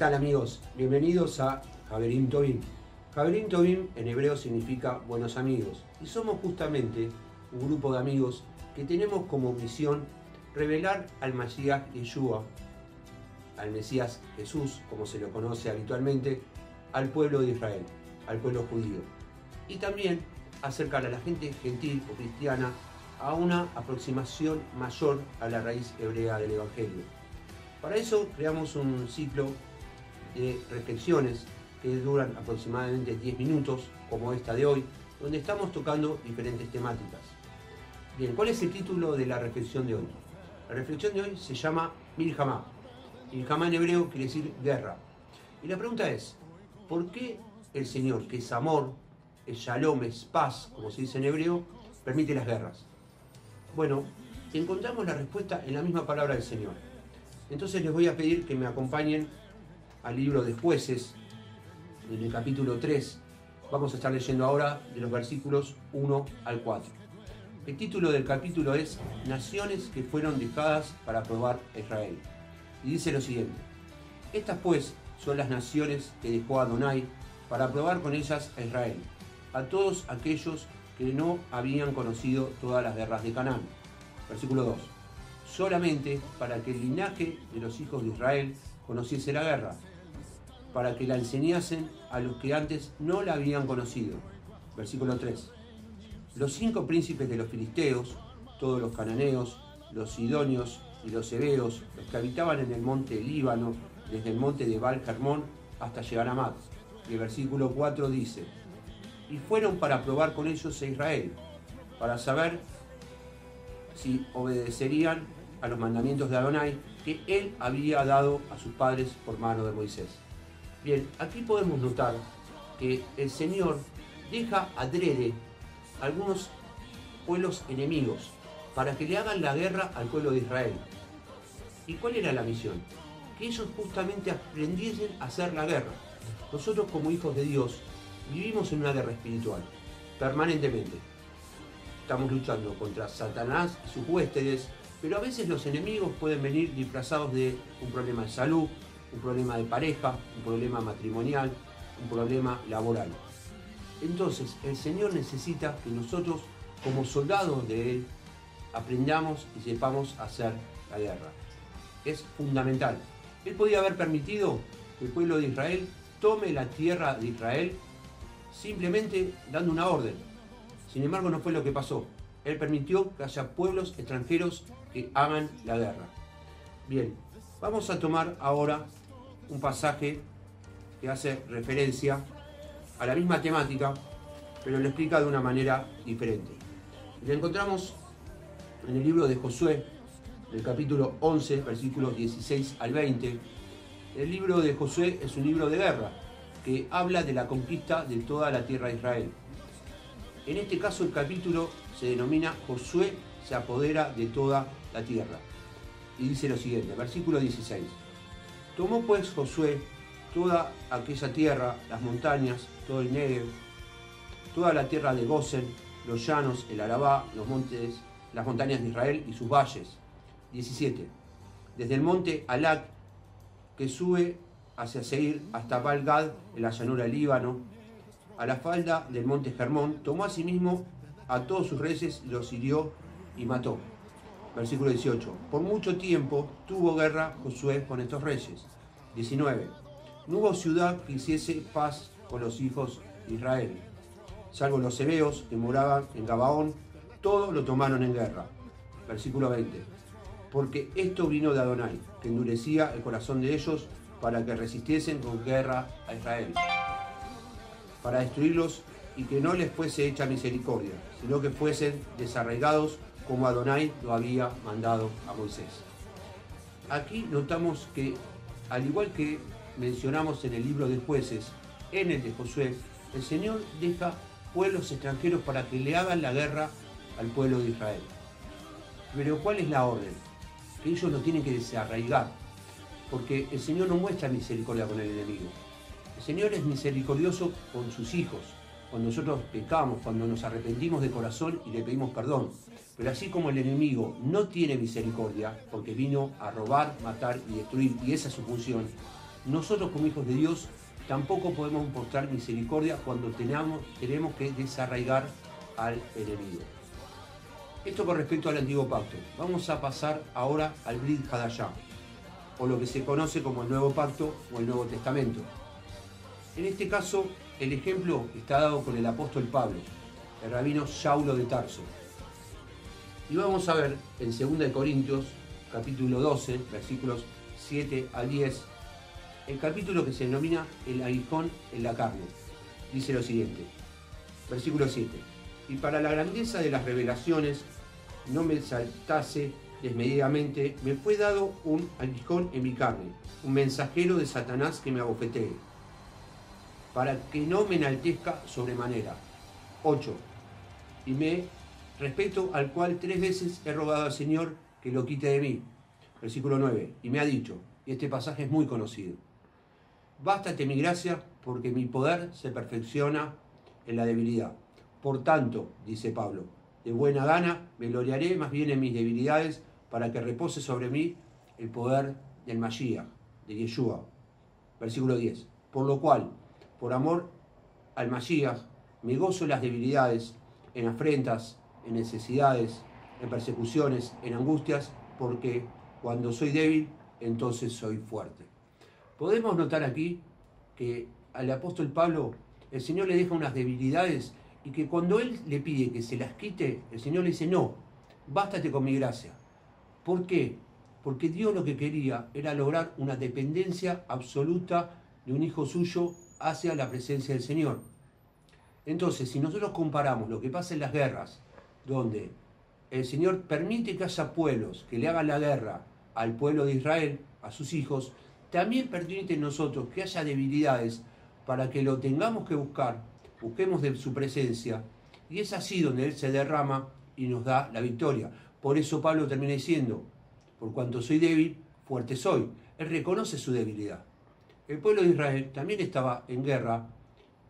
tal amigos? Bienvenidos a Haverim Tovim. Haverim Tovim en hebreo significa buenos amigos y somos justamente un grupo de amigos que tenemos como misión revelar al Mashiach Yeshua, al Mesías Jesús, como se lo conoce habitualmente, al pueblo de Israel, al pueblo judío, y también acercar a la gente gentil o cristiana a una aproximación mayor a la raíz hebrea del Evangelio. Para eso creamos un ciclo de reflexiones que duran aproximadamente 10 minutos, como esta de hoy, donde estamos tocando diferentes temáticas. Bien, ¿cuál es el título de la reflexión de hoy? La reflexión de hoy se llama Milhamá. Milhamá en hebreo quiere decir guerra. Y la pregunta es, ¿por qué el Señor, que es amor, es shalom, es paz, como se dice en hebreo, permite las guerras? Bueno, encontramos la respuesta en la misma palabra del Señor. Entonces les voy a pedir que me acompañen al libro de Jueces, en el capítulo 3. Vamos a estar leyendo ahora de los versículos 1 al 4. El título del capítulo es Naciones que fueron dejadas para probar a Israel. Y dice lo siguiente: Estas pues son las naciones que dejó Adonai para probar con ellas a Israel, a todos aquellos que no habían conocido todas las guerras de Canaán. Versículo 2. Solamente para que el linaje de los hijos de Israel conociese la guerra, para que la enseñasen a los que antes no la habían conocido. Versículo 3. Los 5 príncipes de los filisteos, todos los cananeos, los sidonios y los heveos, los que habitaban en el monte Líbano, desde el monte de Baal Hermón hasta llegar a Mat. Y el versículo 4 dice: Y fueron para probar con ellos a Israel, para saber si obedecerían a los mandamientos de Adonai que él había dado a sus padres por mano de Moisés. Bien, aquí podemos notar que el Señor deja adrede algunos pueblos enemigos para que le hagan la guerra al pueblo de Israel. ¿Y cuál era la misión? Que ellos justamente aprendiesen a hacer la guerra. Nosotros como hijos de Dios vivimos en una guerra espiritual, permanentemente. Estamos luchando contra Satanás y sus huéspedes, pero a veces los enemigos pueden venir disfrazados de un problema de salud, un problema de pareja, un problema matrimonial, un problema laboral. Entonces, el Señor necesita que nosotros, como soldados de Él, aprendamos y sepamos hacer la guerra. Es fundamental. Él podía haber permitido que el pueblo de Israel tome la tierra de Israel simplemente dando una orden. Sin embargo, no fue lo que pasó. Él permitió que haya pueblos extranjeros que hagan la guerra. Bien, vamos a tomar ahora un pasaje que hace referencia a la misma temática, pero lo explica de una manera diferente. Lo encontramos en el libro de Josué, del capítulo 11, versículos 16 al 20. El libro de Josué es un libro de guerra que habla de la conquista de toda la tierra de Israel. En este caso el capítulo se denomina Josué se apodera de toda la tierra. Y dice lo siguiente, versículo 16. Tomó pues Josué toda aquella tierra, las montañas, todo el Negev, toda la tierra de Gosen, los llanos, el Arabá, los montes, las montañas de Israel y sus valles. 17. Desde el monte Halak, que sube hacia Seir, hasta Baal-Gad, en la llanura del Líbano, a la falda del monte Hermón, tomó asimismo a todos sus reyes, los hirió y mató. Versículo 18. Por mucho tiempo tuvo guerra Josué con estos reyes. 19. No hubo ciudad que hiciese paz con los hijos de Israel, salvo los heveos que moraban en Gabaón, todo lo tomaron en guerra. Versículo 20. Porque esto vino de Adonai, que endurecía el corazón de ellos para que resistiesen con guerra a Israel, para destruirlos y que no les fuese hecha misericordia, sino que fuesen desarraigados como Adonai lo había mandado a Moisés. Aquí notamos que, al igual que mencionamos en el libro de Jueces, en el de Josué, el Señor deja pueblos extranjeros para que le hagan la guerra al pueblo de Israel. Pero ¿cuál es la orden? Que ellos lo tienen que desarraigar, porque el Señor no muestra misericordia con el enemigo. El Señor es misericordioso con sus hijos, cuando nosotros pecamos, cuando nos arrepentimos de corazón y le pedimos perdón. Pero así como el enemigo no tiene misericordia, porque vino a robar, matar y destruir, y esa es su función, nosotros como hijos de Dios tampoco podemos mostrar misericordia cuando tenemos que desarraigar al enemigo. Esto con respecto al antiguo pacto. Vamos a pasar ahora al Brit Hadashah, o lo que se conoce como el Nuevo Pacto o el Nuevo Testamento. En este caso, el ejemplo está dado con el apóstol Pablo, el rabino Saulo de Tarso. Y vamos a ver en 2 Corintios, capítulo 12, versículos 7 al 10, el capítulo que se denomina el aguijón en la carne. Dice lo siguiente, versículo 7. Y para la grandeza de las revelaciones no me exaltase desmedidamente, me fue dado un aguijón en mi carne, un mensajero de Satanás que me abofetee, para que no me enaltezca sobremanera. 8. Respecto al cual 3 veces he rogado al Señor que lo quite de mí. Versículo 9. Y me ha dicho, y este pasaje es muy conocido, bástate mi gracia, porque mi poder se perfecciona en la debilidad. Por tanto, dice Pablo, de buena gana me gloriaré más bien en mis debilidades, para que repose sobre mí el poder del Mashiach, de Yeshua. Versículo 10. Por lo cual, por amor al Mashiach, me gozo en las debilidades, en afrentas, en necesidades, en persecuciones, en angustias, porque cuando soy débil, entonces soy fuerte. Podemos notar aquí que al apóstol Pablo el Señor le deja unas debilidades y que cuando él le pide que se las quite, el Señor le dice, no, bástate con mi gracia. ¿Por qué? Porque Dios lo que quería era lograr una dependencia absoluta de un hijo suyo hacia la presencia del Señor. Entonces, si nosotros comparamos lo que pasa en las guerras, donde el Señor permite que haya pueblos que le hagan la guerra al pueblo de Israel, a sus hijos, también permite en nosotros que haya debilidades para que lo tengamos que buscar, busquemos de su presencia, y es así donde Él se derrama y nos da la victoria. Por eso Pablo termina diciendo, por cuanto soy débil, fuerte soy. Él reconoce su debilidad. El pueblo de Israel también estaba en guerra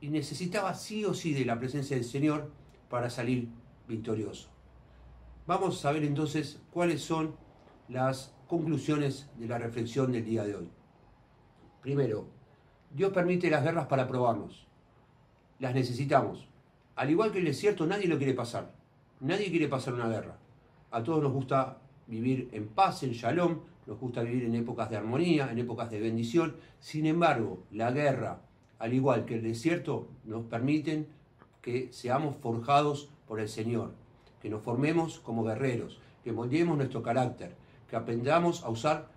y necesitaba sí o sí de la presencia del Señor para salir victorioso. Vamos a ver entonces cuáles son las conclusiones de la reflexión del día de hoy. Primero, Dios permite las guerras para probarnos. Las necesitamos. Al igual que el desierto, nadie lo quiere pasar. Nadie quiere pasar una guerra. A todos nos gusta vivir en paz, en shalom, nos gusta vivir en épocas de armonía, en épocas de bendición. Sin embargo, la guerra, al igual que el desierto, nos permiten que seamos forjados por el Señor, que nos formemos como guerreros, que moldeemos nuestro carácter, que aprendamos a usar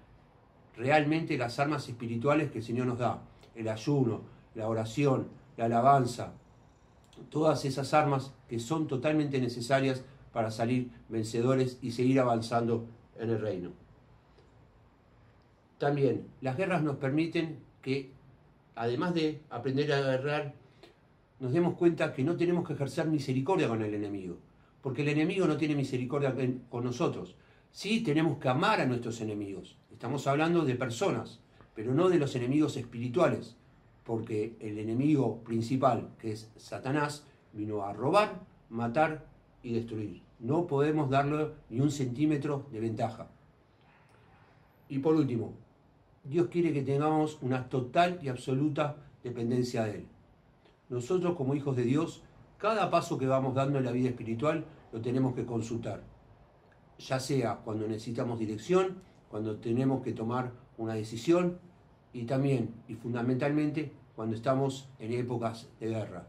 realmente las armas espirituales que el Señor nos da, el ayuno, la oración, la alabanza, todas esas armas que son totalmente necesarias para salir vencedores y seguir avanzando en el reino. También, las guerras nos permiten que, además de aprender a guerrear, nos demos cuenta que no tenemos que ejercer misericordia con el enemigo, porque el enemigo no tiene misericordia con nosotros. Sí tenemos que amar a nuestros enemigos. Estamos hablando de personas, pero no de los enemigos espirituales, porque el enemigo principal, que es Satanás, vino a robar, matar y destruir. No podemos darle ni un centímetro de ventaja. Y por último, Dios quiere que tengamos una total y absoluta dependencia de Él. Nosotros como hijos de Dios, cada paso que vamos dando en la vida espiritual lo tenemos que consultar. Ya sea cuando necesitamos dirección, cuando tenemos que tomar una decisión y también y fundamentalmente cuando estamos en épocas de guerra.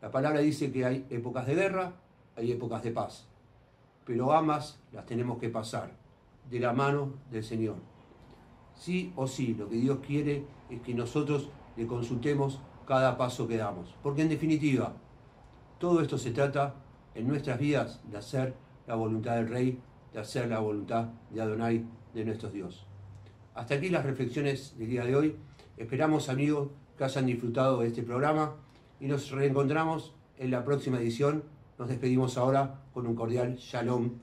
La palabra dice que hay épocas de guerra, hay épocas de paz, pero ambas las tenemos que pasar de la mano del Señor. Sí o sí, lo que Dios quiere es que nosotros le consultemos cada paso que damos, porque en definitiva, todo esto se trata en nuestras vidas de hacer la voluntad del Rey, de hacer la voluntad de Adonai, de nuestro Dios. Hasta aquí las reflexiones del día de hoy. Esperamos, amigos, que hayan disfrutado de este programa y nos reencontramos en la próxima edición. Nos despedimos ahora con un cordial Shalom.